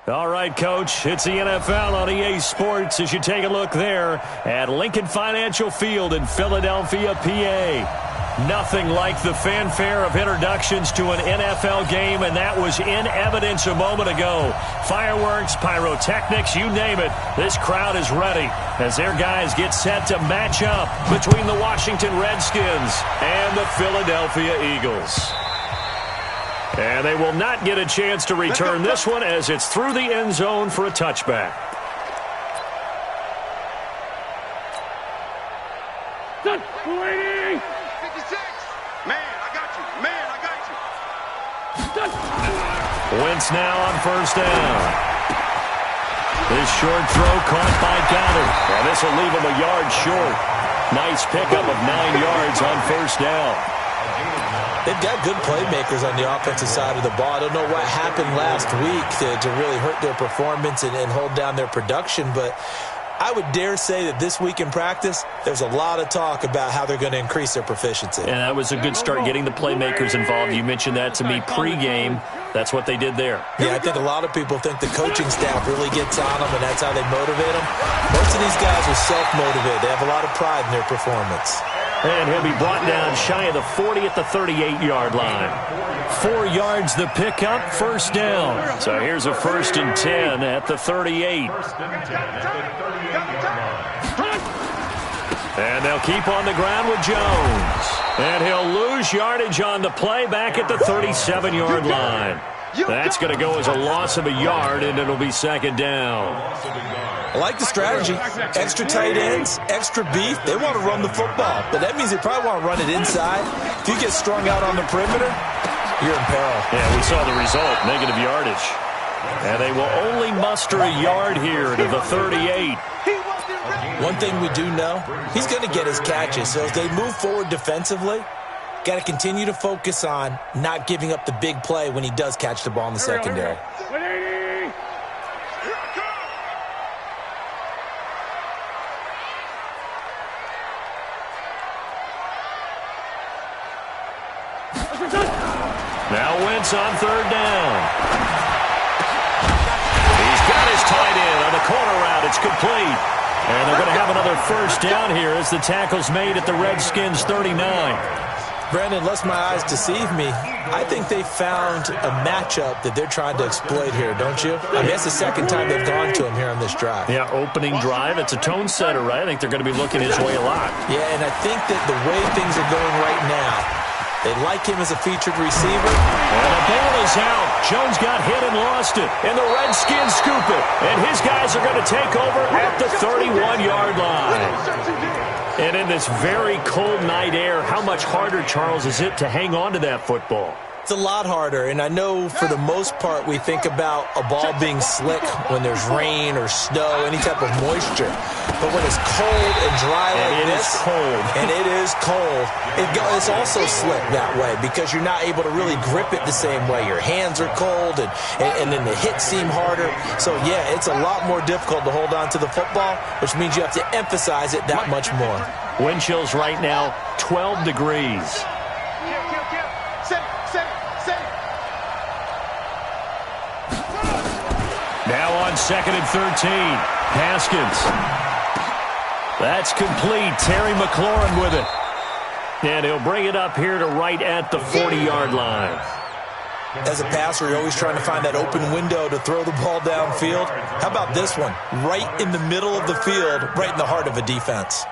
All right, Coach, it's the NFL on EA Sports as you take a look there at Lincoln Financial Field in Philadelphia, PA. Nothing like the fanfare of introductions to an NFL game, and that was in evidence a moment ago. Fireworks, pyrotechnics, you name it. This crowd is ready as their guys get set to match up between the Washington Redskins and the Philadelphia Eagles. And they will not get a chance to return this one as it's through the end zone for a touchback. Waiting! 56! Man, I got you! Man, I got you! Wentz now on first down. This short throw caught by Goddard. And this will leave him a yard short. Nice pickup of 9 yards on first down. They've got good playmakers on the offensive side of the ball. I don't know what happened last week to really hurt their performance and hold down their production, but I would dare say that this week in practice, there's a lot of talk about how they're going to increase their proficiency. And that was a good start getting the playmakers involved. You mentioned that to me pregame. That's what they did there. Yeah, I think a lot of people think the coaching staff really gets on them, and that's how they motivate them. Most of these guys are self-motivated. They have a lot of pride in their performance. And he'll be brought down shy of the 40 at the 38-yard line. 4 yards the pickup, first down. So here's a 1st and 10 at the 38. And they'll keep on the ground with Jones. And he'll lose yardage on the play back at the 37-yard line. That's going to go as a loss of a yard, and it'll be 2nd down. I like the strategy. Extra tight ends, extra beef. They want to run the football, but that means they probably want to run it inside. If you get strung out on the perimeter, you're in peril. Yeah, we saw the result, negative yardage. And they will only muster a yard here to the 38. One thing we do know, he's going to get his catches. So as they move forward defensively, got to continue to focus on not giving up the big play when he does catch the ball in the secondary. Now Wentz on 3rd down. He's got his tight end on the corner route. It's complete. And they're going to have another 1st down here as the tackle's made at the Redskins' 39. Brandon, lest my eyes deceive me, I think they found a matchup that they're trying to exploit here, don't you? I mean, that's the 2nd time they've gone to him here on this drive. Yeah, opening drive. It's a tone setter, right? I think they're going to be looking his way a lot. Yeah, and I think that the way things are going right now, they like him as a featured receiver. And the ball is out. Jones got hit and lost it. And the Redskins scoop it. And his guys are going to take over at the 31-yard line. And in this very cold night air, how much harder, Charles, is it to hang on to that football? It's a lot harder, and I know for the most part we think about a ball being slick when there's rain or snow, any type of moisture. But when it's cold and dry like this, and it is cold, it's also slick that way because you're not able to really grip it the same way. Your hands are cold, and then the hits seem harder. So, yeah, it's a lot more difficult to hold on to the football, which means you have to emphasize it that much more. Wind chills right now, 12 degrees. Now on 2nd and 13, Haskins. That's complete. Terry McLaurin with it. And he'll bring it up here to right at the 40-yard line. As a passer, you're always trying to find that open window to throw the ball downfield. How about this one? Right in the middle of the field, right in the heart of a defense.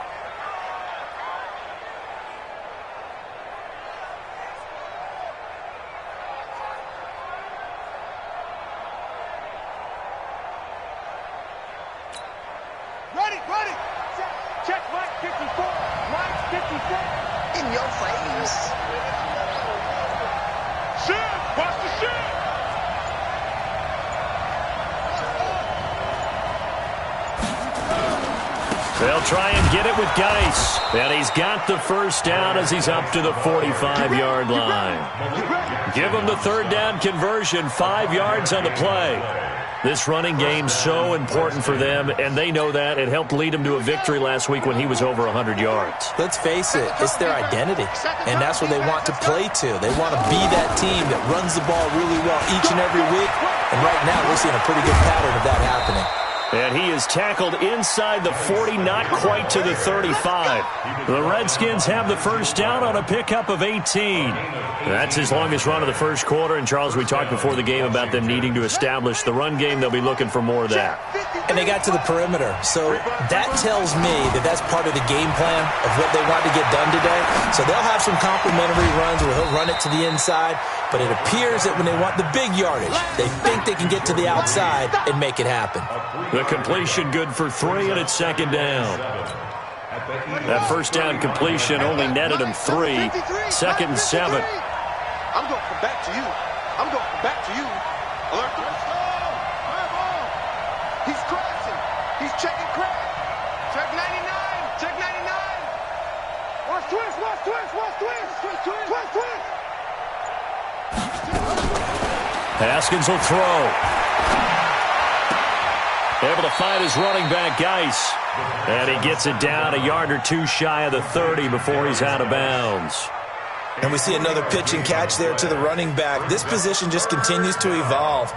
Check Mike 54. Mike 54. In your face. Shoot! Watch the shoot! They'll try and get it with Geis. And he's got the 1st down as he's up to the 45-yard line. Give him the 3rd down conversion, 5 yards on the play. This running game so important for them, and they know that. It helped lead them to a victory last week when he was over 100 yards. Let's face it, it's their identity, and that's what they want to play to. They want to be that team that runs the ball really well each and every week, and right now we're seeing a pretty good pattern of that happening. And he is tackled inside the 40, not quite to the 35. The Redskins have the first down on a pickup of 18. That's his longest run of the first quarter. And, Charles, we talked before the game about them needing to establish the run game. They'll be looking for more of that. And they got to the perimeter. So that tells me that that's part of the game plan of what they want to get done today. So they'll have some complimentary runs where he'll run it to the inside. But it appears that when they want the big yardage, they think they can get to the outside and make it happen. The completion good for 3, and it's second down. That first down completion only netted him 3. Second and 7. I'm going to come back to you. I'm going to come back to you. Alert. He's crashing. He's checking crack. Check 99. Check 99. Watch twist. Watch twist. Watch twist. Twist, twist. Twist, twist. Haskins will throw. Able to find his running back, Geis. And he gets it down a yard or two shy of the 30 before he's out of bounds. And we see another pitch and catch there to the running back. This position just continues to evolve.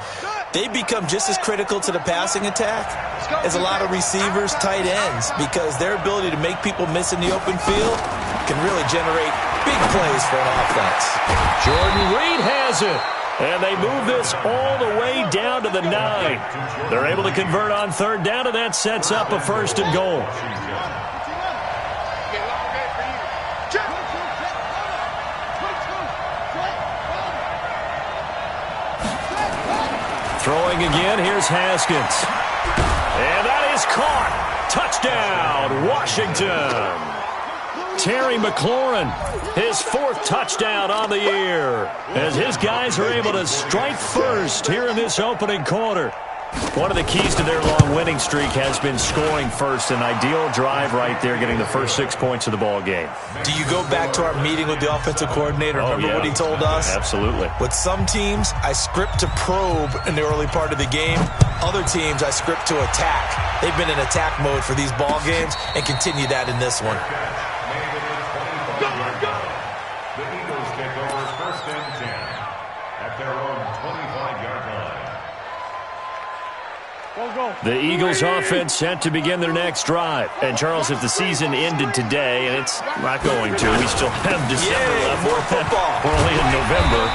They become just as critical to the passing attack as a lot of receivers, tight ends, because their ability to make people miss in the open field can really generate big plays for an offense. Jordan Reed has it. And they move this all the way down to the 9. They're able to convert on third down, and that sets up a first and goal. Throwing again, here's Haskins. And that is caught. Touchdown, Washington. Terry McLaurin, his 4th touchdown on the year, as his guys are able to strike first here in this opening quarter. One of the keys to their long winning streak has been scoring first. An ideal drive right there, getting the first 6 points of the ball game. Do you go back to our meeting with the offensive coordinator? Remember what he told us? Absolutely. With some teams, I script to probe in the early part of the game. Other teams, I script to attack. They've been in attack mode for these ball games and continue that in this one. The Eagles offense set to begin their next drive. And, Charles, if the season ended today, and it's not going to, we still have December left. More football. We're only in November.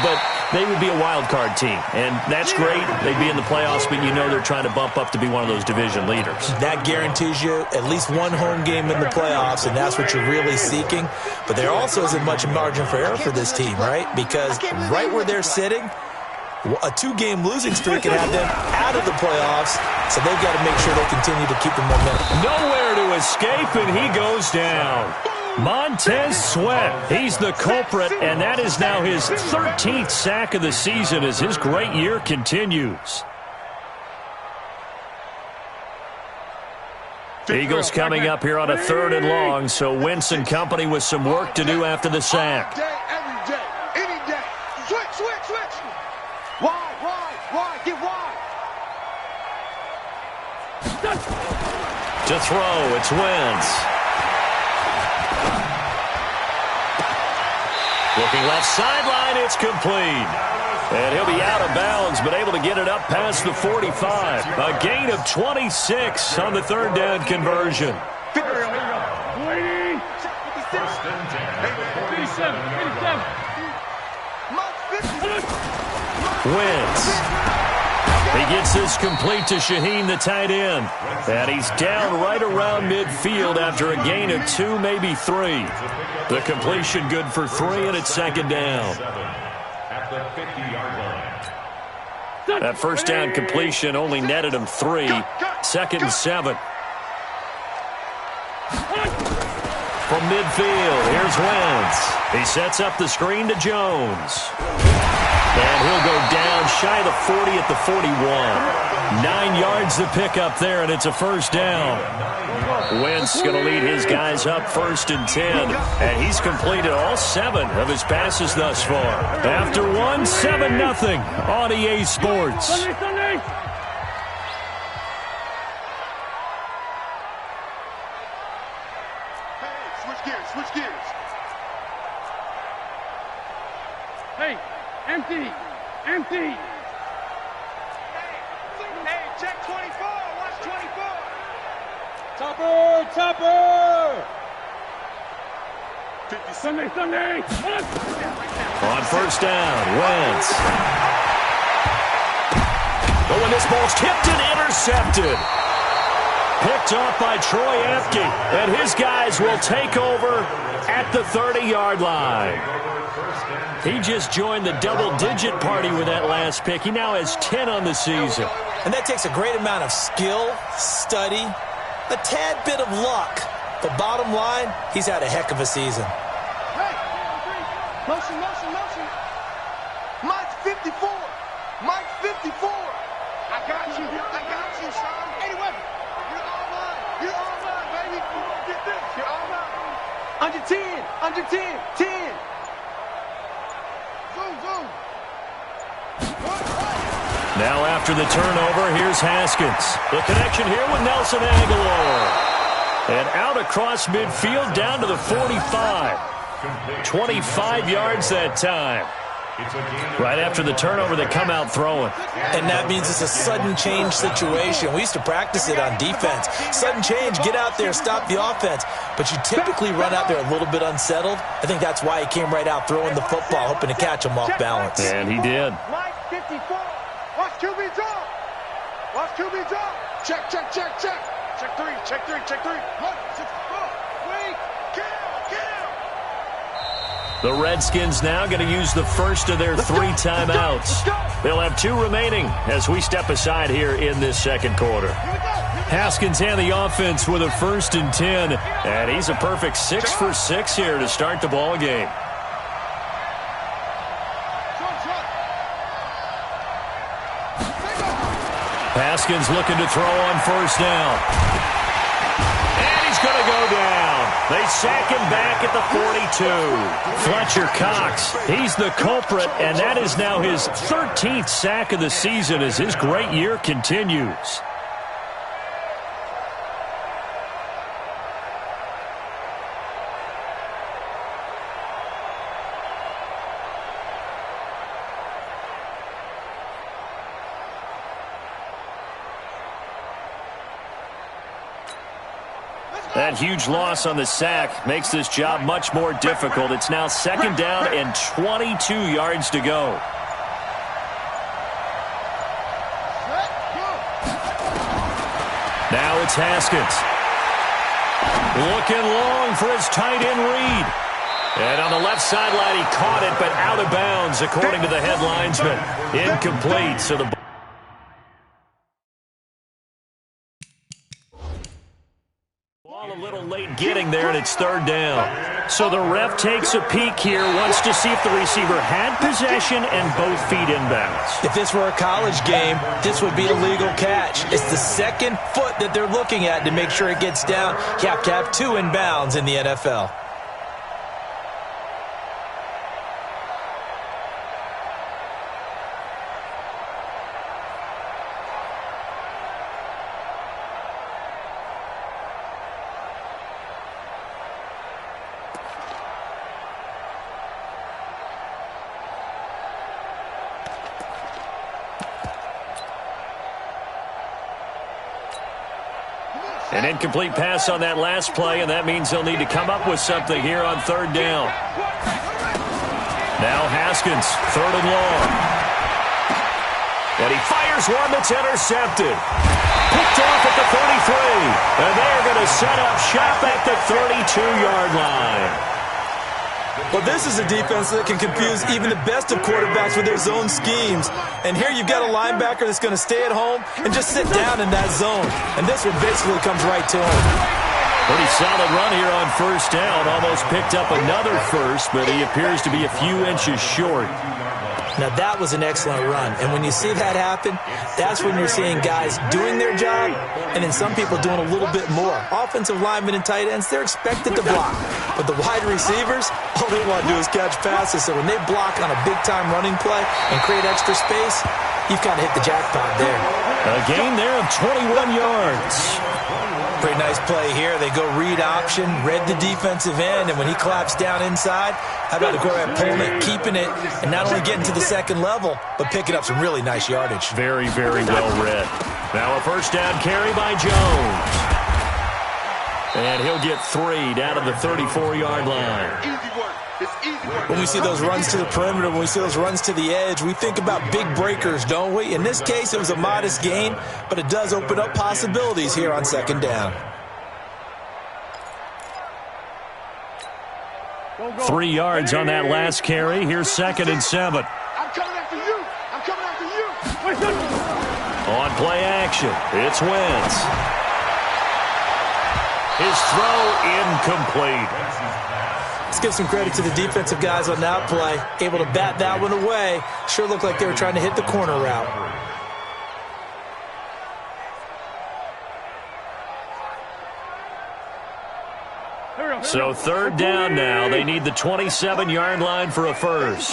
But they would be a wild card team. And that's great. They'd be in the playoffs, but you know they're trying to bump up to be one of those division leaders. That guarantees you at least one home game in the playoffs, and that's what you're really seeking. But there also isn't much margin for error for this team, right? Because right where they're sitting, a 2-game losing streak can have them out of the playoffs, so they've got to make sure they continue to keep the momentum. Nowhere to escape, and he goes down. Montez Sweat, he's the culprit, and that is now his 13th sack of the season as his great year continues. Eagles coming up here on a 3rd and long, so Wentz and company with some work to do after the sack. Every day, any day. Switch, switch, switch. Wide, get wide. To throw, it's Wentz. Looking left sideline, it's complete. And he'll be out of bounds, but able to get it up past the 45. A gain of 26 on the 3rd down conversion. 57. Wentz. He gets this complete to Shaheen, the tight end. And he's down right around midfield after a gain of 2, maybe 3. The completion good for 3, and it's second down. That first down completion only netted him 3. Second and 7. From midfield, here's Wentz. He sets up the screen to Jones. And he'll go down shy of the 40 at the 41. 9 yards to pick up there, and it's a first down. Wentz going to lead his guys up 1st and 10, and he's completed all 7 of his passes thus far. After 1, 7-0 on EA Sports. Switch gears. Hey, empty. Hey, check 24. Watch 24. Topper. 50 Sunday. On first down, Wentz. But when this ball's tipped and intercepted. Picked off by Troy Apke, and his guys will take over at the 30-yard line. He just joined the double-digit party with that last pick. He now has 10 on the season. And that takes a great amount of skill, study, a tad bit of luck. But bottom line, he's had a heck of a season. Hey! Motion. Mike's 54. Mike's 54. I got you, son. 81. You're all mine, baby. Get this. You're all mine. Under 10. 10. Zoom. Now after the turnover, here's Haskins. The connection here with Nelson Aguilar. And out across midfield down to the 45. 25 yards that time. Right after the turnover, they come out throwing. And that means it's a sudden change situation. We used to practice it on defense. Sudden change, get out there, stop the offense. But you typically run out there a little bit unsettled. I think that's why he came right out throwing the football, hoping to catch him off balance. And he did. Mike 54. Watch QB draw. Check. Check three. 1, 6, 4, 3, kill. The Redskins now going to use the first of their 3 timeouts. They'll have 2 remaining as we step aside here in this second quarter. Haskins and the offense with a 1st and 10, and he's a perfect 6 for 6 here to start the ball game. Haskins looking to throw on first down. And he's going to go down. They sack him back at the 42. Fletcher Cox, he's the culprit, and that is now his 13th sack of the season as his great year continues. That huge loss on the sack makes this job much more difficult. It's now 2nd down and 22 yards to go. Now it's Haskins. Looking long for his tight end Reed. And on the left sideline, he caught it, but out of bounds, according to the head linesman. Incomplete, so the ball a little late getting there, and it's 3rd down. So the ref takes a peek here, wants to see if the receiver had possession and both feet inbounds. If this were a college game, this would be a legal catch. It's the 2nd foot that they're looking at to make sure it gets down. You have to have 2 inbounds in the NFL. An incomplete pass on that last play, and that means they'll need to come up with something here on 3rd down. Now Haskins, 3rd and long. And he fires one that's intercepted. Picked off at the 33. And they're going to set up shop at the 32-yard line. Well, this is a defense that can confuse even the best of quarterbacks with their zone schemes. And here you've got a linebacker that's going to stay at home and just sit down in that zone. And this one basically comes right to him. Pretty solid run here on 1st down. Almost picked up another first, but he appears to be a few inches short. Now, that was an excellent run. And when you see that happen, that's when you're seeing guys doing their job and then some people doing a little bit more. Offensive linemen and tight ends, they're expected to block. But the wide receivers, all they want to do is catch passes. So when they block on a big-time running play and create extra space, you've kind of hit the jackpot there. A gain there of 21 yards. Pretty nice play here. They go read option, read the defensive end, and when he claps down inside, how about the quarterback pulling it, keeping it, and not only getting to the second level, but picking up some really nice yardage. Very, very well read. Now a first down carry by Jones. And he'll get 3 down to the 34-yard line. Easy work. It's easy work. When we see those runs to the perimeter, when we see those runs to the edge, we think about big breakers, don't we? In this case, it was a modest gain, but it does open up possibilities here on second down. 3 yards on that last carry. Here's 2nd and 7. I'm coming after you. I'm coming after you. On play action, it's Wentz. His throw incomplete. Let's give some credit to the defensive guys on that play. Able to bat that one away. Sure looked like they were trying to hit the corner route. So 3rd down now. They need the 27-yard line for a first.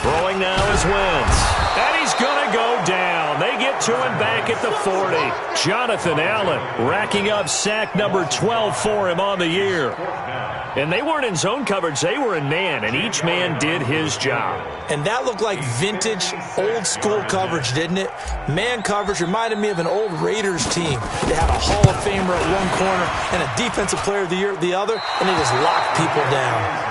Throwing now is Wentz. And he's going to go down. They get to him back at the 40. Jonathan Allen racking up sack number 12 for him on the year. And they weren't in zone coverage. They were in man, and each man did his job. And that looked like vintage, old-school coverage, didn't it? Man coverage reminded me of an old Raiders team. They had a Hall of Famer at one corner and a Defensive Player of the Year at the other, and they just locked people down.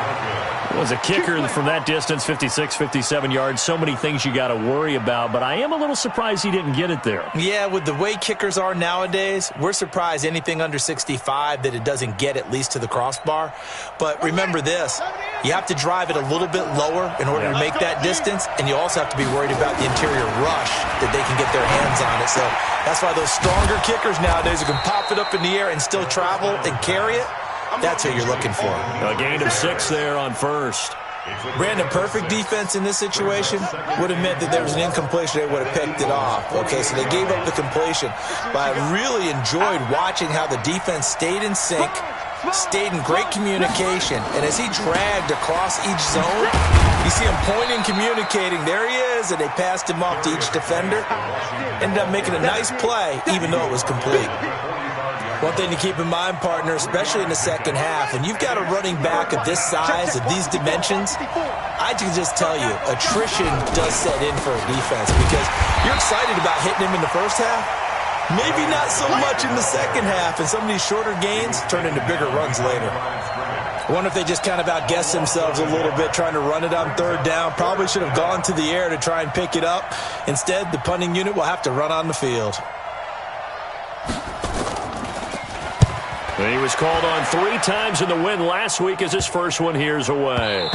It was a kicker from that distance, 56, 57 yards. So many things you got to worry about, but I am a little surprised he didn't get it there. Yeah, with the way kickers are nowadays, we're surprised anything under 65 that it doesn't get at least to the crossbar. But remember this, you have to drive it a little bit lower in order to make that distance, and you also have to be worried about the interior rush that they can get their hands on it. So that's why those stronger kickers nowadays who can pop it up in the air and still travel and carry it, that's who you're looking for. A gain of 6 there on first. Brandon, perfect defense in this situation would have meant that there was an incompletion. They would have picked it off. Okay, so they gave up the completion. But I really enjoyed watching how the defense stayed in sync, stayed in great communication. And as he dragged across each zone, you see him pointing, communicating. There he is, and they passed him off to each defender. Ended up making a nice play, even though it was complete. One thing to keep in mind, partner, especially in the second half, when you've got a running back of this size, of these dimensions, I can just tell you, attrition does set in for a defense because you're excited about hitting him in the first half. Maybe not so much in the second half, and some of these shorter gains turn into bigger runs later. I wonder if they just kind of outguessed themselves a little bit trying to run it on 3rd down. Probably should have gone to the air to try and pick it up. Instead, the punting unit will have to run on the field. He was called on 3 times in the win last week as his first one here's away.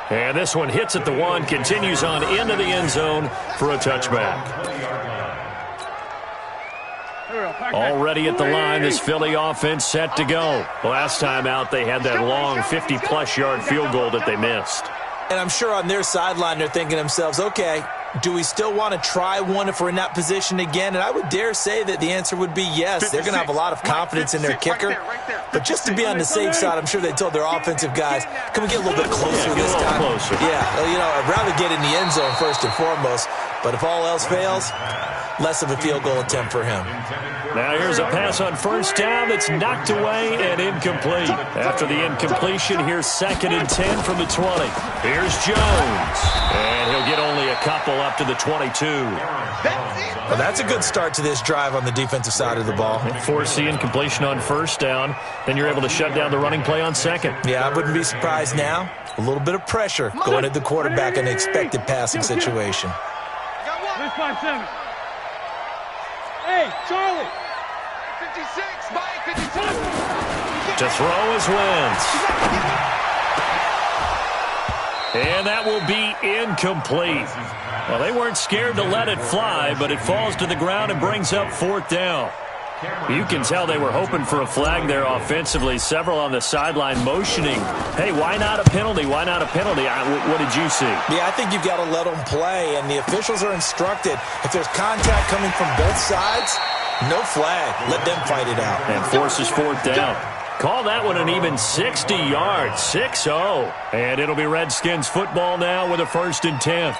And this one hits at the 1, continues on into the end zone for a touchback. Already at the line, this Philly offense set to go. Last time out, they had that long 50-plus yard field goal that they missed. And I'm sure on their sideline they're thinking to themselves, okay, do we still want to try one if we're in that position again? And I would dare say that the answer would be yes. They're going to have a lot of confidence in their kicker. But just to be on the safe side, I'm sure they told their offensive guys, can we get a little bit closer this time? Closer. Yeah, you know, I'd rather get in the end zone first and foremost. But if all else fails, less of a field goal attempt for him. Now here's a pass on first down that's knocked away and incomplete. After the incompletion, here's 2nd and 10 from the 20. Here's Jones. And he'll get only a couple up to the 22. Well, that's a good start to this drive on the defensive side of the ball. Force the incompletion on first down. Then you're able to shut down the running play on 2nd. Yeah, I wouldn't be surprised now. A little bit of pressure going at the quarterback in an expected passing situation. 657. Hey, Charlie. 56, Mike, 56. To throw is Wentz. And that will be incomplete. Well, they weren't scared to let it fly, but it falls to the ground and brings up 4th down. You can tell they were hoping for a flag there offensively. Several on the sideline motioning, hey, why not a penalty? Why not a penalty? What did you see? Yeah, I think you've got to let them play, and the officials are instructed. If there's contact coming from both sides, no flag. Let them fight it out. And forces fourth down. Call that one an even 60 yards, 6-0. And it'll be Redskins football now with a 1st and 10.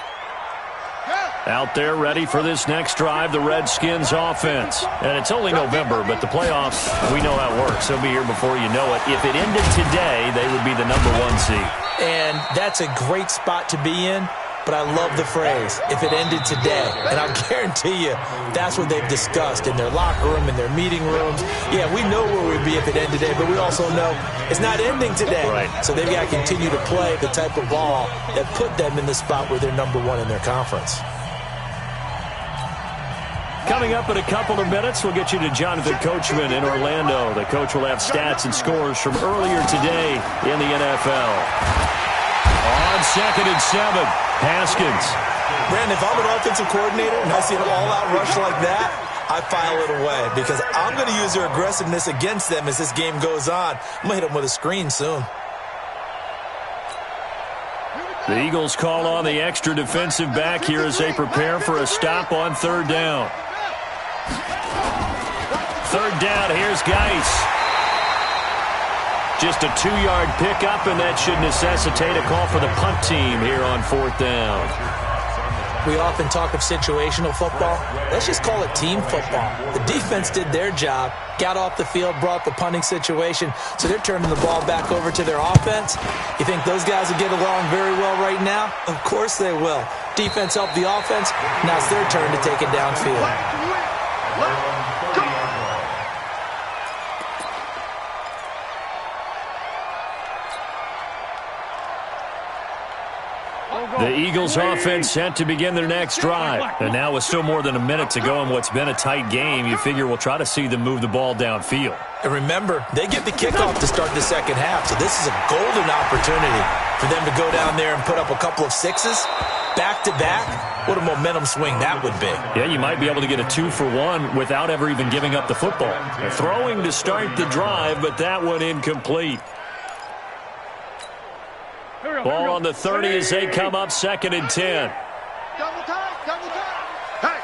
Out there ready for this next drive, the Redskins offense. And it's only November, but the playoffs, we know how it works. They'll be here before you know it. If it ended today, they would be the #1 seed. And that's a great spot to be in, but I love the phrase, if it ended today. And I'll guarantee you, that's what they've discussed in their locker room, in their meeting rooms. Yeah, we know where we'd be if it ended today, but we also know it's not ending today. Right. So they've got to continue to play the type of ball that put them in the spot where they're #1 in their conference. Coming up in a couple of minutes, we'll get you to Jonathan Coachman in Orlando. The coach will have stats and scores from earlier today in the NFL. On 2nd and 7, Haskins. Brandon, if I'm an offensive coordinator and I see an all-out rush like that, I file it away because I'm going to use their aggressiveness against them as this game goes on. I'm going to hit them with a screen soon. The Eagles call on the extra defensive back here as they prepare for a stop on 3rd down. 3rd down, here's Geis. Just a 2-yard pickup, and that should necessitate a call for the punt team here on 4th down. We often talk of situational football. Let's just call it team football. The defense did their job, got off the field, brought the punting situation, so they're turning the ball back over to their offense. You think those guys will get along very well right now? Of course they will. Defense helped the offense. Now it's their turn to take it downfield. The Eagles offense set to begin their next drive. And now with still more than a minute to go in what's been a tight game, you figure we'll try to see them move the ball downfield. And remember, they get the kickoff to start the second half, so this is a golden opportunity for them to go down there and put up a couple of sixes back-to-back. What a momentum swing that would be. Yeah, you might be able to get a 2-for-1 without ever even giving up the football. Throwing to start the drive, but that one incomplete. Ball on the 30 as they come up 2nd and 10. Double time, double time.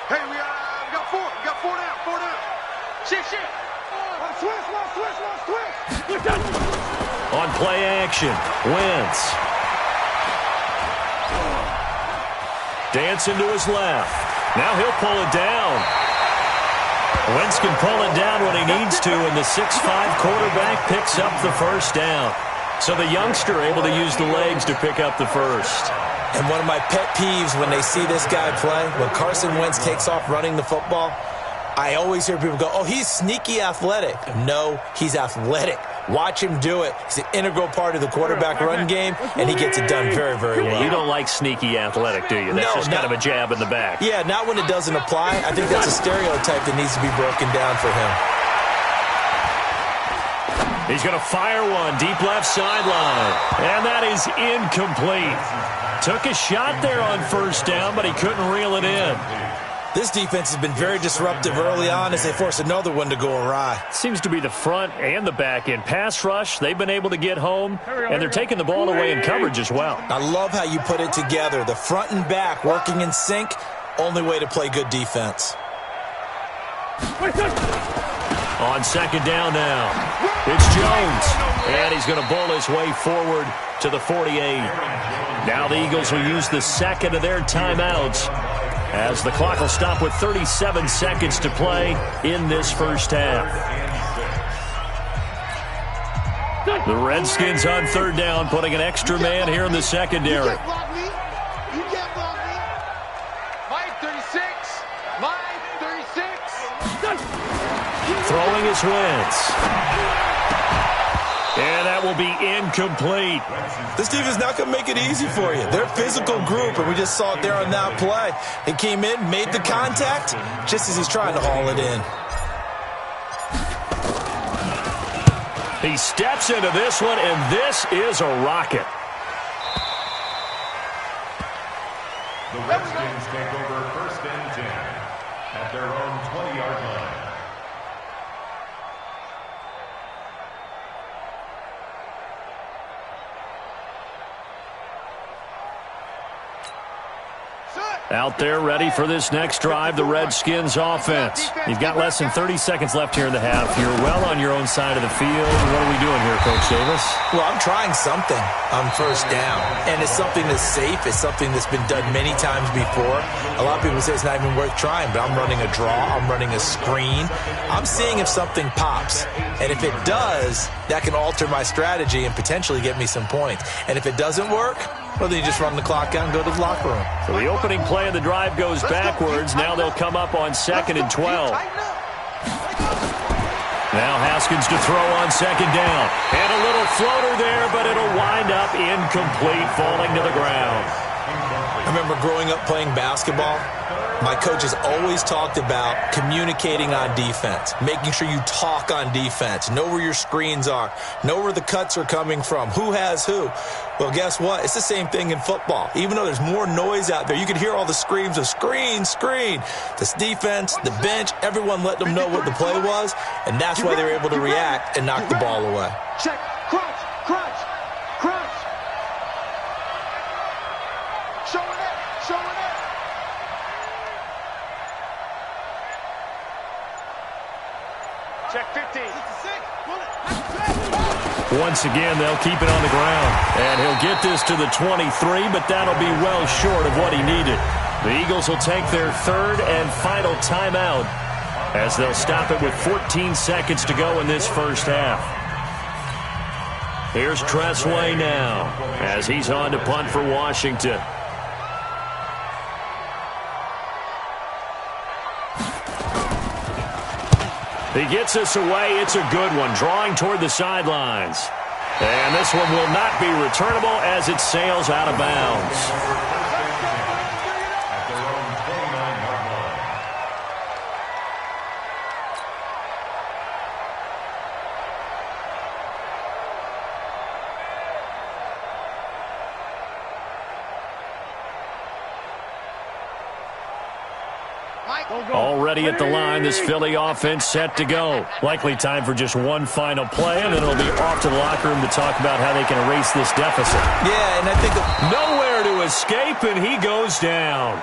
Hey, we got 4. We got 4 down, 4 down. Shit. Switch. On play action, Wentz. Dancing to his left. Now he'll pull it down. Wentz can pull it down when he needs to, and the 6'5" quarterback picks up the 1st down. So the youngster able to use the legs to pick up the 1st. And one of my pet peeves when they see this guy play, when Carson Wentz takes off running the football, I always hear people go, oh, he's sneaky athletic. No, he's athletic. Watch him do it. He's an integral part of the quarterback run game, and he gets it done very, very well. You don't like sneaky athletic, do you? That's just kind of a jab in the back. Yeah, not when it doesn't apply. I think that's a stereotype that needs to be broken down for him. He's going to fire one deep left sideline, and that is incomplete. Took a shot there on 1st down, but he couldn't reel it in. This defense has been very disruptive early on as they force another one to go awry. Seems to be the front and the back end. Pass rush, they've been able to get home, and they're taking the ball away in coverage as well. I love how you put it together. The front and back working in sync, only way to play good defense. On 2nd down now, it's Jones, and he's going to bowl his way forward to the 48. Now the Eagles will use the 2nd of their timeouts as the clock will stop with 37 seconds to play in this 1st half. The Redskins on 3rd down, putting an extra man here in the secondary. You can't block me. Mike 36. Throwing his Wentz. And that will be incomplete. This defense is not going to make it easy for you. They're a physical group, and we just saw it there on that play. He came in, made the contact, just as he's trying to haul it in. He steps into this one, and this is a rocket. The Redskins take over 1st and 10 at their own 20-yard line. Out there ready for this next drive, the Redskins offense. You've got less than 30 seconds left here in the half. You're well on your own side of the field. What are we doing here, Coach Davis? Well, I'm trying something on first down, and it's something that's safe. It's something that's been done many times before. A lot of people say it's not even worth trying, but I'm running a draw. I'm running a screen. I'm seeing if something pops, and if it does, that can alter my strategy and potentially get me some points. And if it doesn't work, well, then you just run the clock out and go to the locker room. So the opening play of the drive goes backwards. Now they'll come up on 2nd and 12. Now Haskins to throw on 2nd down. And a little floater there, but it'll wind up incomplete, falling to the ground. I remember growing up playing basketball. My coaches always talked about communicating on defense, making sure you talk on defense, know where your screens are, know where the cuts are coming from, who has who. Well, guess what? It's the same thing in football. Even though there's more noise out there, you can hear all the screams of screen, screen. This defense, the bench, everyone let them know what the play was, and that's why they were able to react and knock the ball away. Check, crunch, crunch, crunch. Showing it, showing it. Check 15. Once again, they'll keep it on the ground. And he'll get this to the 23, but that'll be well short of what he needed. The Eagles will take their 3rd and final timeout as they'll stop it with 14 seconds to go in this first half. Here's Tressway now as he's on to punt for Washington. He gets us away. It's a good one, drawing toward the sidelines. And this one will not be returnable as it sails out of bounds. Already at the line, this Philly offense set to go. Likely time for just one final play, and then it'll be off to the locker room to talk about how they can erase this deficit. Yeah, and I think nowhere to escape, and he goes down.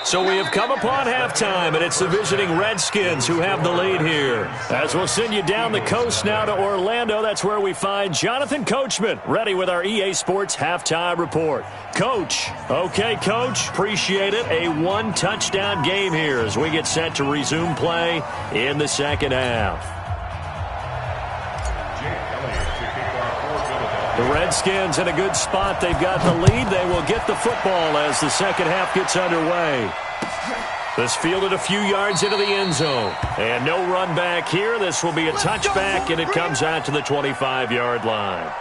So we have come upon halftime, and it's the visiting Redskins who have the lead here. As we'll send you down the coast now to Orlando, that's where we find Jonathan Coachman, ready with our EA Sports Halftime Report. Coach. Okay, Coach. Appreciate it. A one-touchdown game here as we get set to resume play in the second half. The Redskins in a good spot. They've got the lead. They will get the football as the second half gets underway. This fielded a few yards into the end zone. And no run back here. This will be a touchback, and it comes out to the 25-yard line.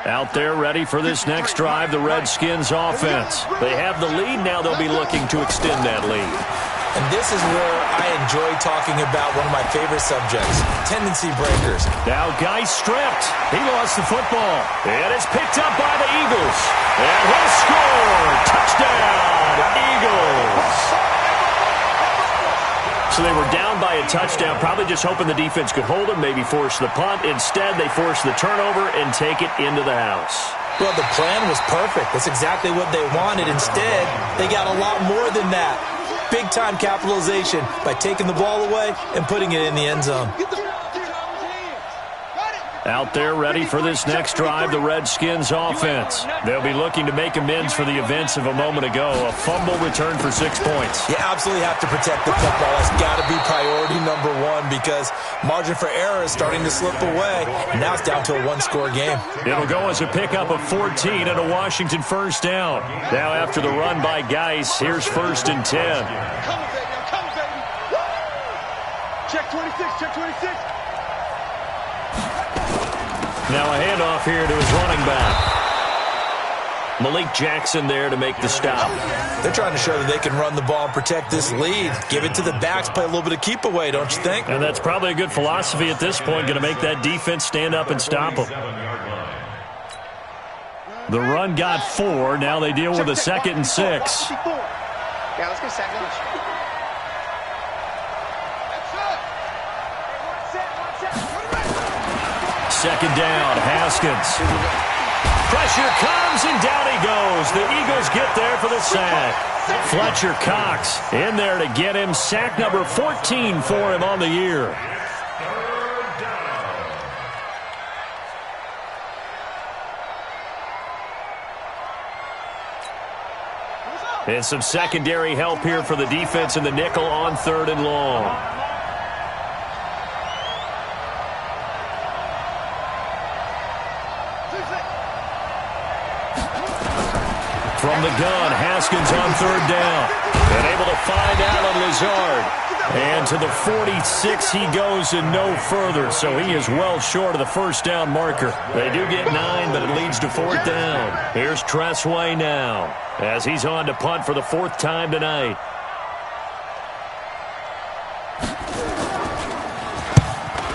Out there ready for this next drive, the Redskins offense. They have the lead. Now they'll be looking to extend that lead. And this is where I enjoy talking about one of my favorite subjects, tendency breakers. Now Guy stripped. He lost the football. And it's picked up by the Eagles. And he'll score. Touchdown, Eagles. So they were down by a touchdown, probably just hoping the defense could hold them, maybe force the punt. Instead, they force the turnover and take it into the house. Well, the plan was perfect. That's exactly what they wanted. Instead, they got a lot more than that. Big-time capitalization by taking the ball away and putting it in the end zone. Out there ready for this next drive, the Redskins offense. They'll be looking to make amends for the events of a moment ago. A fumble return for 6 points. You absolutely have to protect the football. That's got to be priority number one because margin for error is starting to slip away. And now it's down to a one-score game. It'll go as a pickup of 14 and a Washington first down. Now after the run by Geis, here's 1st and 10. Come on, baby. Come on, baby. Check 26. Check 26. Now a handoff here to his running back. Malik Jackson there to make the stop. They're trying to show that they can run the ball and protect this lead. Give it to the backs, play a little bit of keep away, don't you think? And that's probably a good philosophy at this point, going to make that defense stand up and stop them. The run got 4. Now they deal with a 2nd and 6. Yeah, let's get sack lunch. second down. Haskins. Pressure comes, and down he goes. The Eagles get there for the sack. Fletcher Cox in there to get him. Sack number 14 for him on the year. And some secondary help here for the defense in the nickel on 3rd and long. From the gun, Haskins on 3rd down. And able to find Allen Lazard. And to the 46 he goes and no further. So he is well short of the first down marker. They do get 9, but it leads to 4th down. Here's Tressway now as he's on to punt for the 4th time tonight.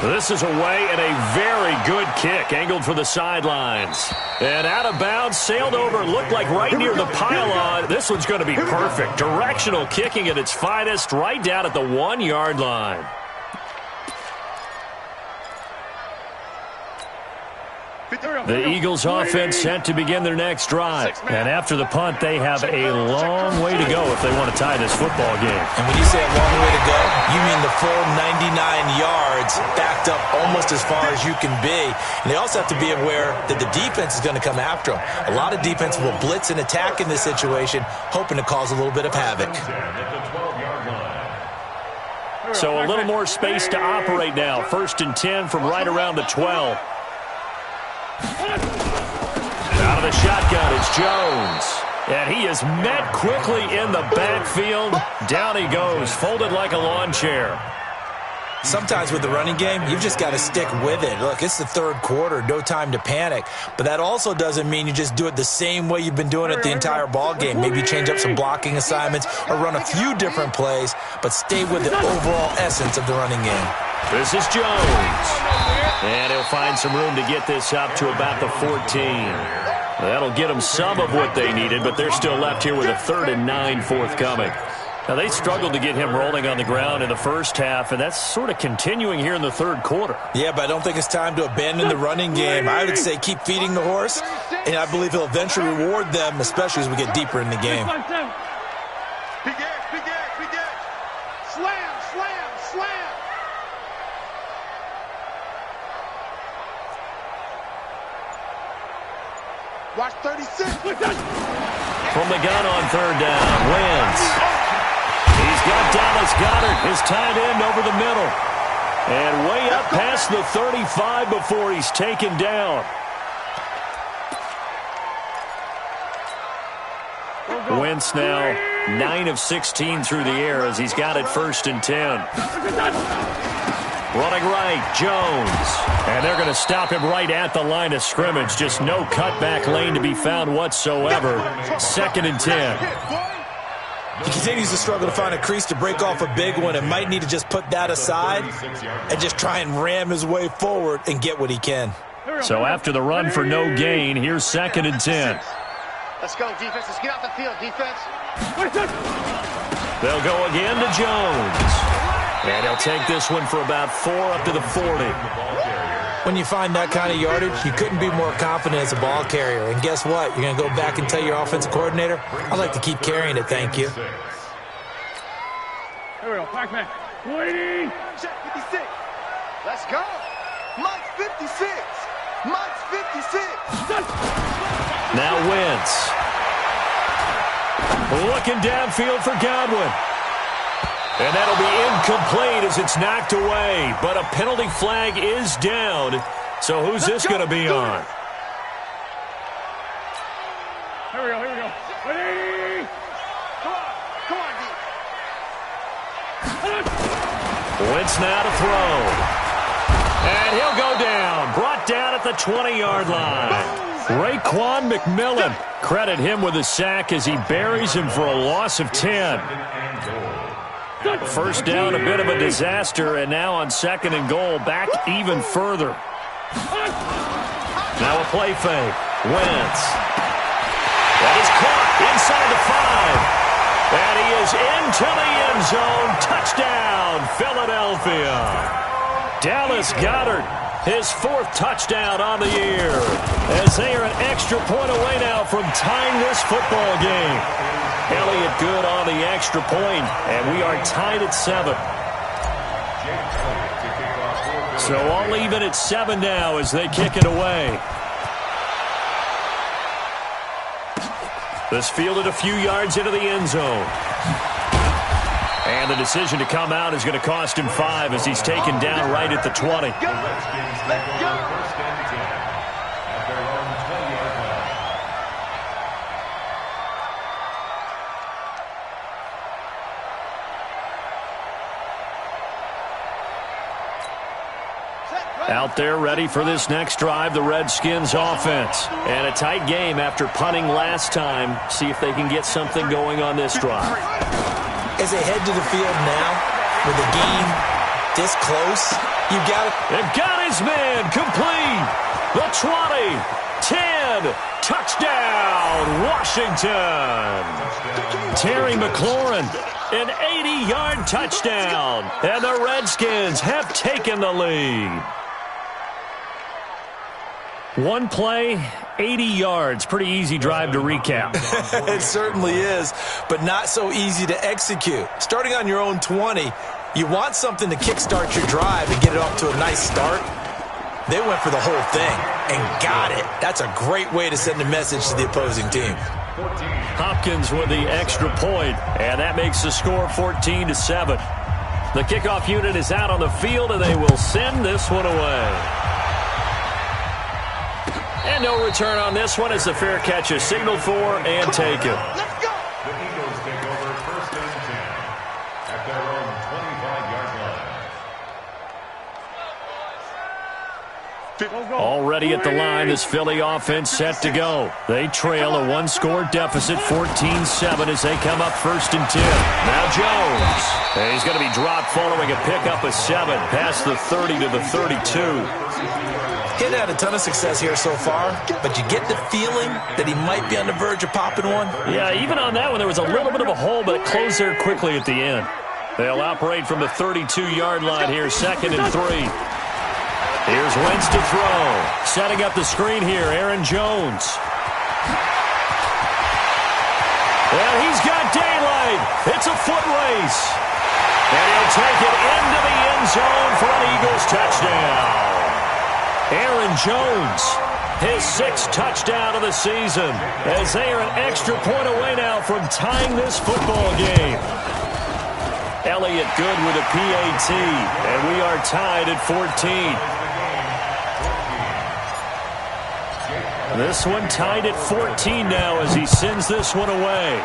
This is away and a very good kick, angled for the sidelines. And out of bounds, sailed over, looked like right near the pylon. This one's going to be perfect. Directional kicking at its finest, right down at the 1-yard line. The Eagles offense set to begin their next drive. And after the punt, they have a long way to go if they want to tie this football game. And when you say a long way to go, you mean the full 99 yards backed up almost as far as you can be. And they also have to be aware that the defense is going to come after them. A lot of defense will blitz and attack in this situation, hoping to cause a little bit of havoc. So a little more space to operate now. 1st and 10 from right around the 12. Out of the shotgun is Jones. And he is met quickly in the backfield. Down he goes, folded like a lawn chair. Sometimes with the running game, you've just got to stick with it. Look, it's the 3rd quarter, no time to panic. But that also doesn't mean you just do it the same way you've been doing it the entire ball game. Maybe change up some blocking assignments or run a few different plays, but stay with the overall essence of the running game. This is Jones. And he'll find some room to get this up to about the 14. That'll get them some of what they needed, but they're still left here with a 3rd and 9 forthcoming. Now, they struggled to get him rolling on the ground in the first half, and that's sort of continuing here in the 3rd quarter. Yeah, but I don't think it's time to abandon the running game. I would say keep feeding the horse, and I believe he'll eventually reward them, especially as we get deeper in the game. Big X, Big X, Big X. Slam, slam, slam. Watch 36. From the gun on 3rd down, Wentz. He's got Dallas Goedert, his tight end, over the middle. And way up past the 35 before he's taken down. Wentz now 9 of 16 through the air as he's got it 1st and 10. Running right, Jones. And they're going to stop him right at the line of scrimmage. Just no cutback lane to be found whatsoever. 2nd and 10. He continues to struggle to find a crease to break off a big one and might need to just put that aside and just try and ram his way forward and get what he can. So after the run for no gain, here's 2nd and 10. Let's go, defense. Let's get out the field, defense. They'll go again to Jones. And he'll take this one for about 4 up to the 40. When you find that kind of yardage, you couldn't be more confident as a ball carrier. And guess what? You're going to go back and tell your offensive coordinator, I'd like to keep carrying it, thank you. Here we go, back. Waiting. Check 56. Let's go. Mike's 56. Mike's 56. Now Wentz. Looking downfield for Godwin. And that'll be incomplete as it's knocked away. But a penalty flag is down. So who's this going to be on? Here we go. Ready? Come on, D. Wentz now to throw. And he'll go down. Brought down at the 20-yard line. Raekwon McMillan. Credit him with a sack as he buries him for a loss of 10. First down, a bit of a disaster, and now on 2nd and goal, back even further. Now a play fake. Wentz. That is caught inside the 5. And he is into the end zone. Touchdown, Philadelphia. Dallas Goedert his 4th touchdown on the year, as they are an extra point away now from tying this football game. Elliott good on the extra point, and we are tied at 7. So all even at 7 now as they kick it away. This fielded a few yards into the end zone. And the decision to come out is going to cost him 5 as he's taken down right at the 20. Out there ready for this next drive, the Redskins offense. And a tight game after punting last time. See if they can get something going on this drive. As they head to the field now, with the game this close, you got it. They've got his man complete. The 20, 10, touchdown, Washington. Terry McLaurin, an 80-yard touchdown. And the Redskins have taken the lead. One play, 80 yards. Pretty easy drive to recap. It certainly is, but not so easy to execute. Starting on your own 20, you want something to kickstart your drive and get it off to a nice start. They went for the whole thing and got it. That's a great way to send a message to the opposing team. Hopkins with the extra point, and that makes the score 14-7. The kickoff unit is out on the field, and they will send this one away. And no return on this one as the fair catch is signaled for and taken. Let's go. The Eagles take over 1st and 10 at their own 25-yard line. Already at the line, this Philly offense set to go. They trail a one-score deficit, 14-7, as they come up 1st and 10. Now Jones. And he's going to be dropped following a pickup of 7 past the 30 to the 32. He's had a ton of success here so far, but you get the feeling that he might be on the verge of popping one. Yeah, even on that one, there was a little bit of a hole, but it closed there quickly at the end. They'll operate from the 32-yard line here, 2nd and 3. Here's Wentz to throw. Setting up the screen here, Aaron Jones. And he's got daylight. It's a foot race. And he'll take it into the end zone for an Eagles touchdown. Aaron Jones, his 6th touchdown of the season, as they are an extra point away now from tying this football game. Elliott good with a PAT, and we are tied at 14. This one tied at 14 now as he sends this one away.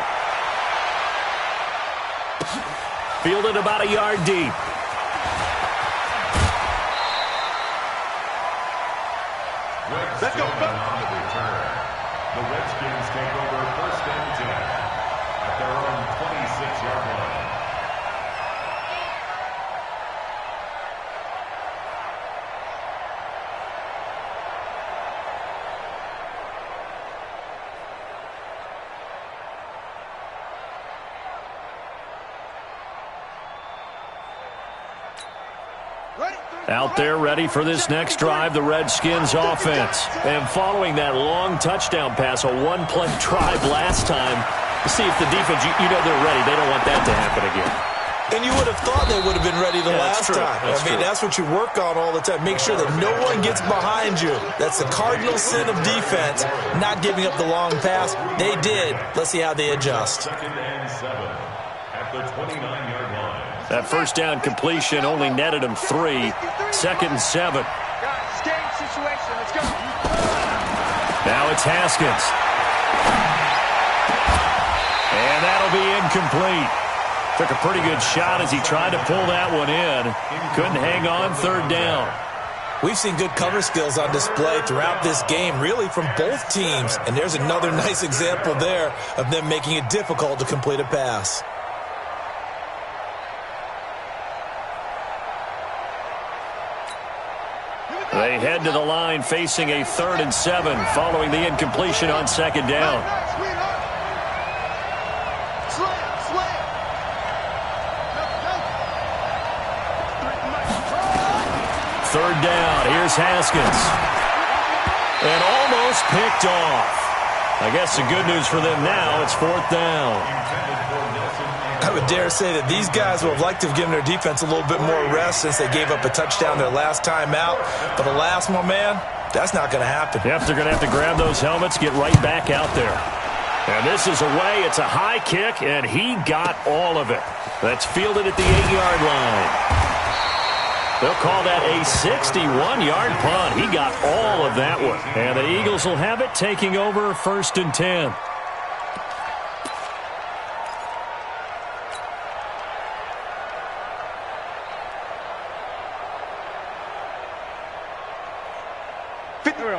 Fielded about a yard deep. Let's go. On the return. The Redskins take over 1st and 10 at their own 26-yard line. Out there ready for this next drive, the Redskins offense. And following that long touchdown pass, a one-play drive last time, see if the defense, you know they're ready. They don't want that to happen again. And you would have thought they would have been ready the last time. That's what you work on all the time. Make sure that no one gets behind you. That's the cardinal sin of defense, not giving up the long pass. They did. Let's see how they adjust. 2nd and 7 at the 29-yard line. That first down completion only netted him 3. 2nd and 7. Guys, game situation. Let's go. Now it's Haskins. And that'll be incomplete. Took a pretty good shot as he tried to pull that one in. Couldn't hang on, 3rd down. We've seen good cover skills on display throughout this game, really from both teams. And there's another nice example there of them making it difficult to complete a pass. They head to the line facing a 3rd and 7 following the incompletion on 2nd down. third down. Here's Haskins. And almost picked off. I guess the good news for them now, it's fourth down. I would dare say that these guys would have liked to have given their defense a little bit more rest since they gave up a touchdown their last time out. But alas, my man, that's not going to happen. Yep, they're going to have to grab those helmets, get right back out there. And this is away. It's a high kick, and he got all of it. That's fielded at the 8-yard line. They'll call that a 61-yard punt. He got all of that one. And the Eagles will have it, taking over 1st and 10.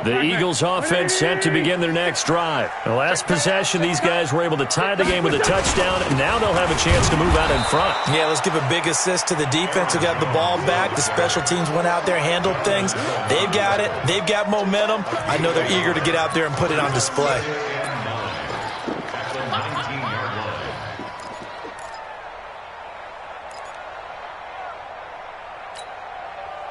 The Eagles offense set to begin their next drive. The last possession, these guys were able to tie the game with a touchdown, and now they'll have a chance to move out in front. Yeah, let's give a big assist to the defense who got the ball back. The special teams went out there, handled things. They've got it. They've got momentum. I know they're eager to get out there and put it on display.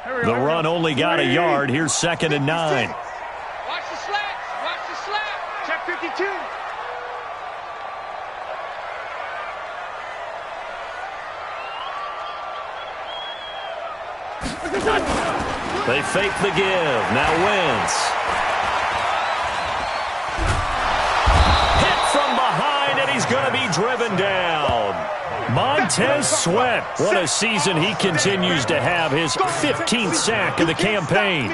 The run only got a yard. Here's 2nd and 9. Watch the slap. Watch the slap. Check 52. They fake the give. Now Wentz. Hit from behind, and he's going to be driven down. Montez Sweat. What a season he continues to have. His 15th sack of the campaign.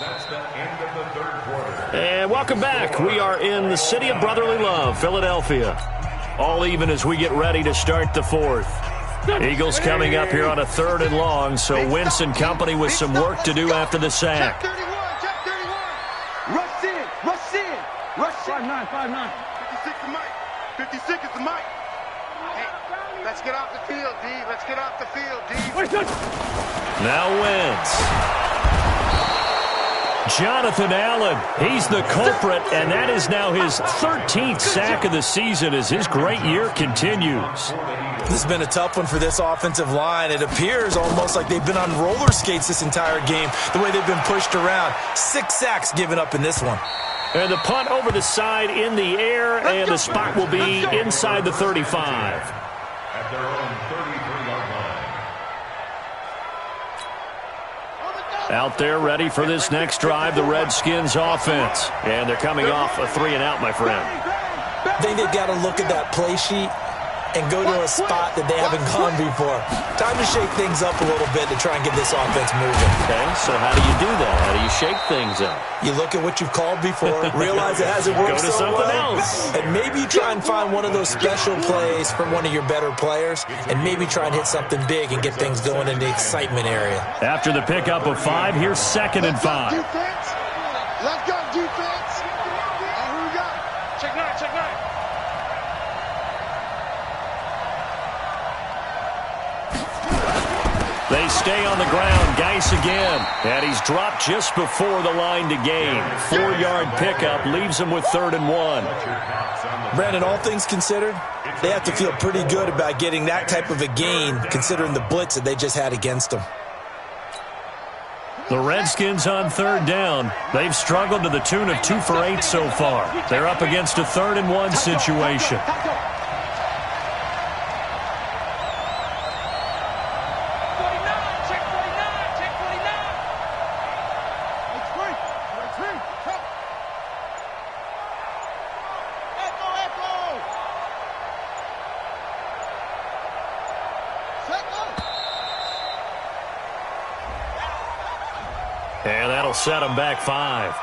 That's the end of the third quarter. And welcome back. We are in the city of brotherly love, Philadelphia. All even as we get ready to start the fourth. Eagles coming up here on a 3rd and long, so Wentz and company with some work to do after the sack. Check 31. Rush in. Rush in. Rush in. 5'9", 5'9". 56 is Mike. 56 is Mike. Hey, let's get off the field, D. Let's get off the field, D. Now Wentz. Jonathan Allen, he's the culprit, and that is now his 13th sack of the season as his great year continues. This has been a tough one for this offensive line. It appears almost like they've been on roller skates this entire game, the way they've been pushed around. 6 sacks given up in this one. And the punt over the side in the air, and the spot will be inside the 35. At their own 33-yard line. Out there ready for this next drive, the Redskins offense. And they're coming off a 3-and-out, my friend. I think they've got to look at that play sheet and go to a spot that they haven't gone before. Time to shake things up a little bit to try and get this offense moving. Okay, so how do you do that? How do you shake things up? You look at what you've called before, realize it hasn't worked Go to so something well, else. and maybe you try and find one of those special plays from one of your better players, and maybe try and hit something big and get things going in the excitement area. After the pickup of 5, here's 2nd and 5. Defense. Let's go, defense. Who we got? Check 9, check 9. They stay on the ground. Geis again. And he's dropped just before the line to gain. 4-yard pickup leaves him with 3rd and 1. Brandon, all things considered, they have to feel pretty good about getting that type of a gain considering the blitz that they just had against them. The Redskins on 3rd down. They've struggled to the tune of 2 for 8 so far. They're up against a 3rd and 1 situation. And that'll set them back 5.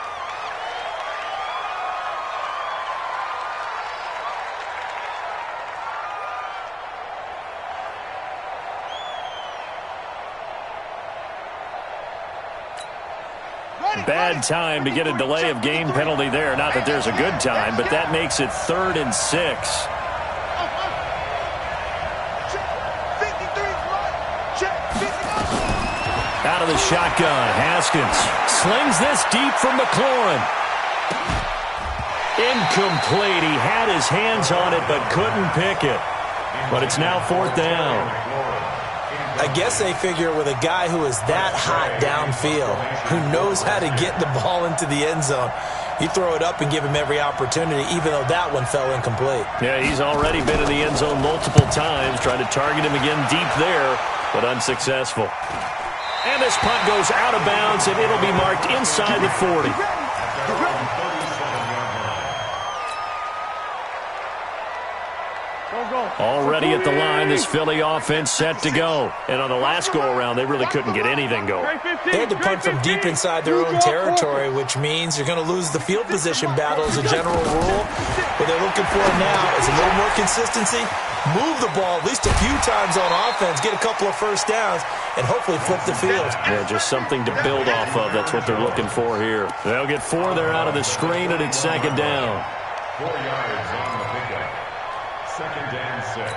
Bad time to get a delay of game penalty there. Not that there's a good time, but that makes it 3rd and 6. Out of the shotgun, Haskins slings this deep from McLaurin. Incomplete. He had his hands on it but couldn't pick it. But it's now 4th down. I guess they figure with a guy who is that hot downfield, who knows how to get the ball into the end zone, you throw it up and give him every opportunity, even though that one fell incomplete. Yeah, he's already been in the end zone multiple times, trying to target him again deep there, but unsuccessful. And this punt goes out of bounds, and it'll be marked inside the 40. Already at the line, this Philly offense set to go. And on the last go-around, they really couldn't get anything going. They had to punt from deep inside their own territory, which means you're going to lose the field position battle as a general rule. What they're looking for now is a little more consistency, move the ball at least a few times on offense, get a couple of first downs, and hopefully flip the field. Yeah, just something to build off of. That's what they're looking for here. They'll get 4 there out of the screen, and it's second down. 4 yards on the pickup. Second and 6.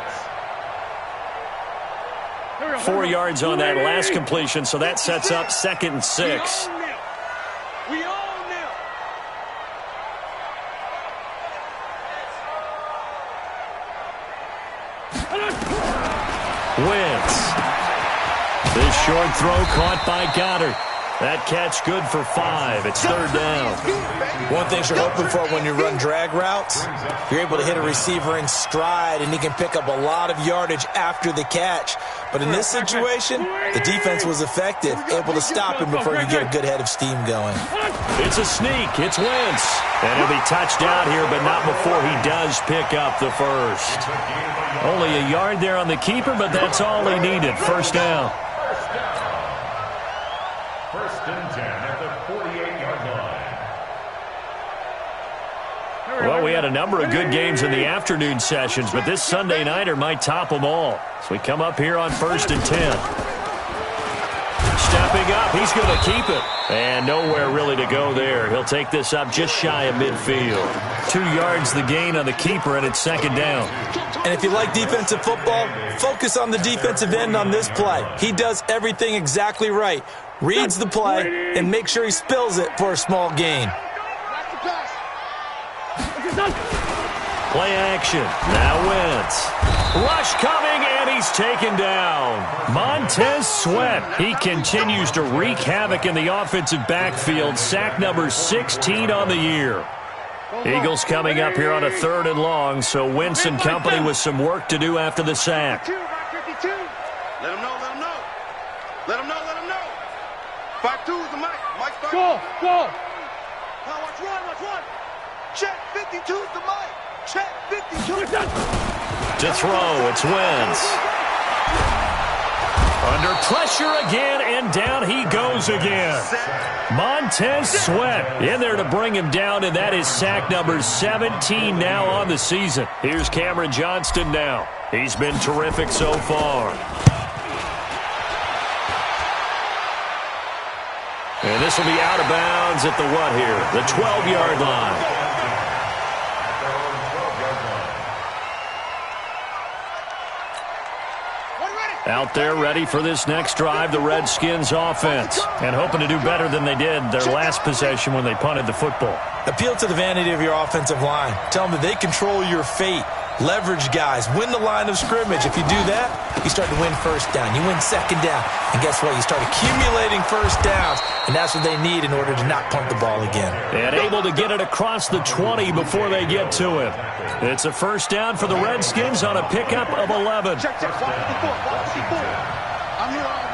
4 yards on that last completion, so that sets up second and 6. We own them. Wentz. This short throw caught by Goddard. That catch good for 5. It's third down. One thing you're hoping for when you run drag routes, you're able to hit a receiver in stride, and he can pick up a lot of yardage after the catch. But in this situation, the defense was effective, able to stop him before you get a good head of steam going. It's a sneak. It's Wentz. And he'll be touched out here, but not before he does pick up the first. Only a yard there on the keeper, but that's all he needed. First down. First and 10 at the 48-yard line. Well, we had a number of good games in the afternoon sessions, but this Sunday nighter might top them all. So we come up here on first and 10. Stepping up, he's going to keep it. And nowhere really to go there. He'll take this up just shy of midfield. 2 yards the gain on the keeper, and it's second down. And if you like defensive football, focus on the defensive end on this play. He does everything exactly right. Reads the play and makes sure he spills it for a small gain. Play action. Now Wentz. Rush coming, and he's taken down. Montez Sweat. He continues to wreak havoc in the offensive backfield. Sack number 16 on the year. Eagles coming up here on a 3rd and long, so Wentz and company with some work to do after the sack. Let him know, let him know. Let him know, let him know. 5-2 is the mic. Mike's starting. Go. Now watch run. Check 52's the mic. Check 52. To throw, it's Wentz. Under pressure again, and down he goes again. Montez Sweat in there to bring him down, and that is sack number 17 now on the season. Here's Cameron Johnston now. He's been terrific so far. And this will be out of bounds at the what here? The 12-yard line. Out there ready for this next drive, the Redskins offense. And hoping to do better than they did their last possession when they punted the football. Appeal to the vanity of your offensive line. Tell them that they control your fate. Leverage guys. Win the line of scrimmage. If you do that, you start to win first down. You win second down. And guess what? You start accumulating first downs. And that's what they need in order to not punt the ball again. And able to get it across the 20 before they get to it. It's a first down for the Redskins on a pickup of 11. Check. I'm here already.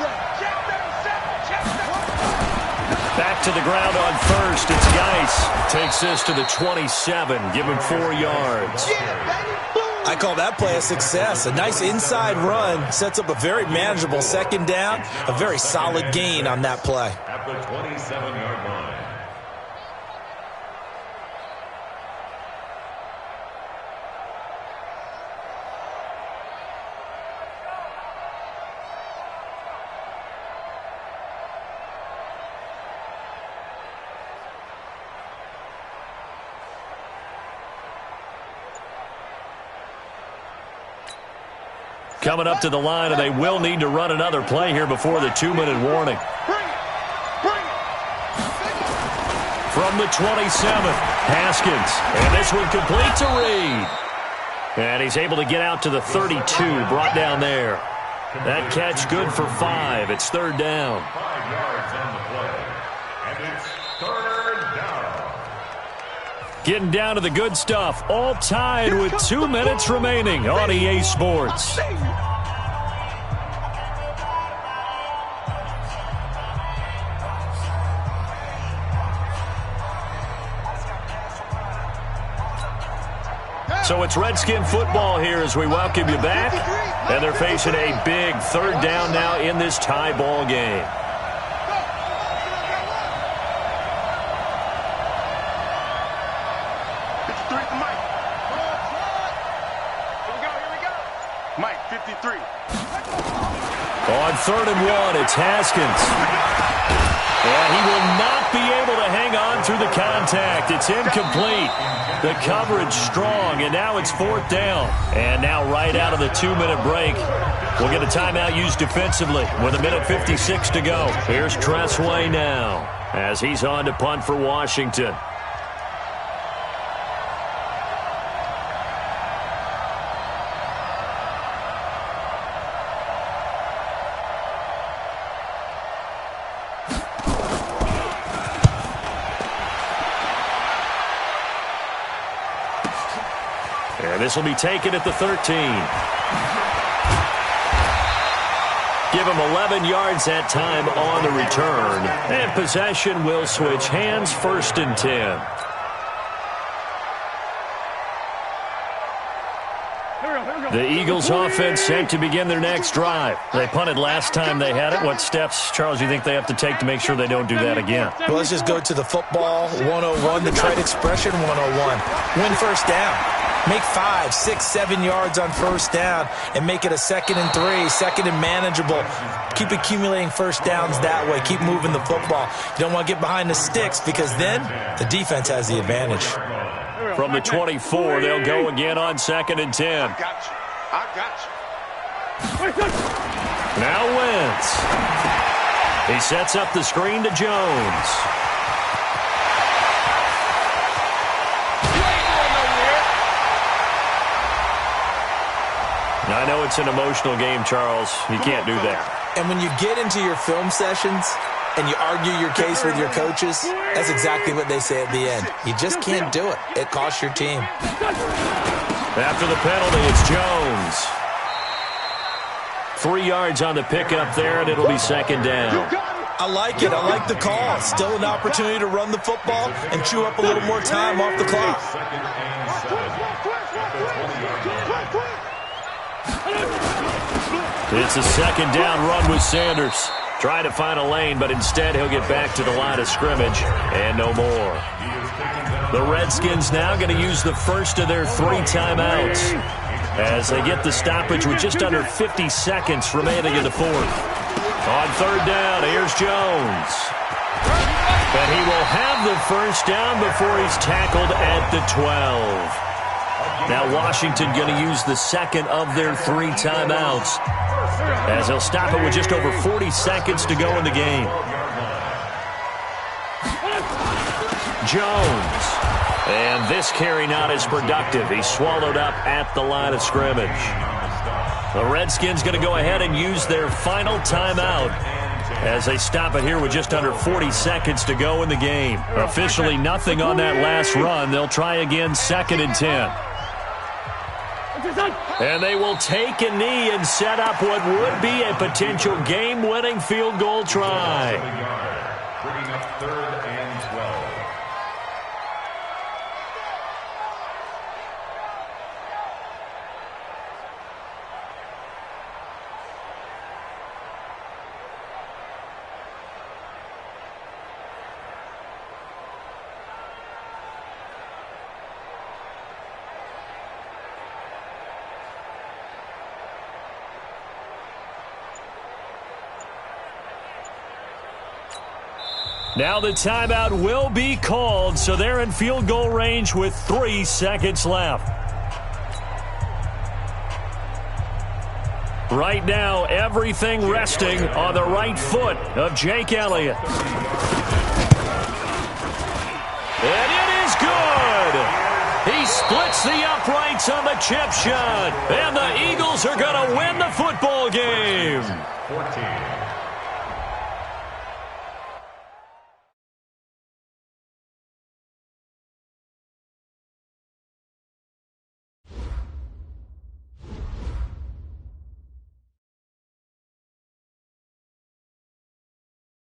Back to the ground on first. It's Geis. Takes this to the 27. Give him 4 yards. I call that play a success. A nice inside run sets up a very manageable second down. A very solid gain on that play. At the 27-yard line. Coming up to the line, and they will need to run another play here before the 2-minute warning. From the 27, Haskins. And this one complete to Reed. And he's able to get out to the 32, brought down there. That catch good for 5. It's third down. 5 yards on the play. And it's third down. Getting down to the good stuff. All tied with 2 minutes remaining on EA Sports. So it's Redskin football here as we welcome you back. And they're facing a big third down now in this tie ball game. Mike, 53. On 3rd and 1, it's Haskins. And he will not be able to hang on through the contact. It's incomplete. The coverage strong, and now it's 4th down. And now right out of the 2-minute break, we'll get a timeout used defensively with 1:56 to go. Here's Tressway now as he's on to punt for Washington. This will be taken at the 13. Give him 11 yards that time on the return. And possession will switch hands, 1st and 10. The Eagles offense set to begin their next drive. They punted last time they had it. What steps, Charles, do you think they have to take to make sure they don't do that again? Well, let's just go to the football 101, the trade expression 101. Win first down. Make 5, 6, 7 yards on first down and make it a 2nd and 3, 2nd and manageable. Keep accumulating first downs that way. Keep moving the football. You don't want to get behind the sticks because then the defense has the advantage. From the 24, they'll go again on 2nd and 10. I got you. Now Wentz. He sets up the screen to Jones. I know it's an emotional game, Charles. You can't do that. And when you get into your film sessions and you argue your case with your coaches, that's exactly what they say at the end. You just can't do it. It costs your team. After the penalty, it's Jones. 3 yards on the pickup there, and it'll be 2nd down. I like it. I like the call. Still an opportunity to run the football and chew up a little more time off the clock. It's a 2nd down run with Sanders. Trying to find a lane, but instead he'll get back to the line of scrimmage and no more. The Redskins now going to use the first of their 3 timeouts as they get the stoppage with just under 50 seconds remaining in the 4th. On 3rd down, here's Jones. And he will have the first down before he's tackled at the 12. Now Washington going to use the 2nd of their 3 timeouts as he'll stop it with just over 40 seconds to go in the game. Jones. And this carry not as productive. He's swallowed up at the line of scrimmage. The Redskins going to go ahead and use their final timeout as they stop it here with just under 40 seconds to go in the game. Officially nothing on that last run. They'll try again 2nd and 10. And they will take a knee and set up what would be a potential game-winning field goal try. Bringing up 3rd and 12. Now the timeout will be called, so they're in field goal range with 3 seconds left. Right now, everything resting on the right foot of Jake Elliott. And it is good! He splits the uprights on the chip shot. And the Eagles are going to win the football game. 14.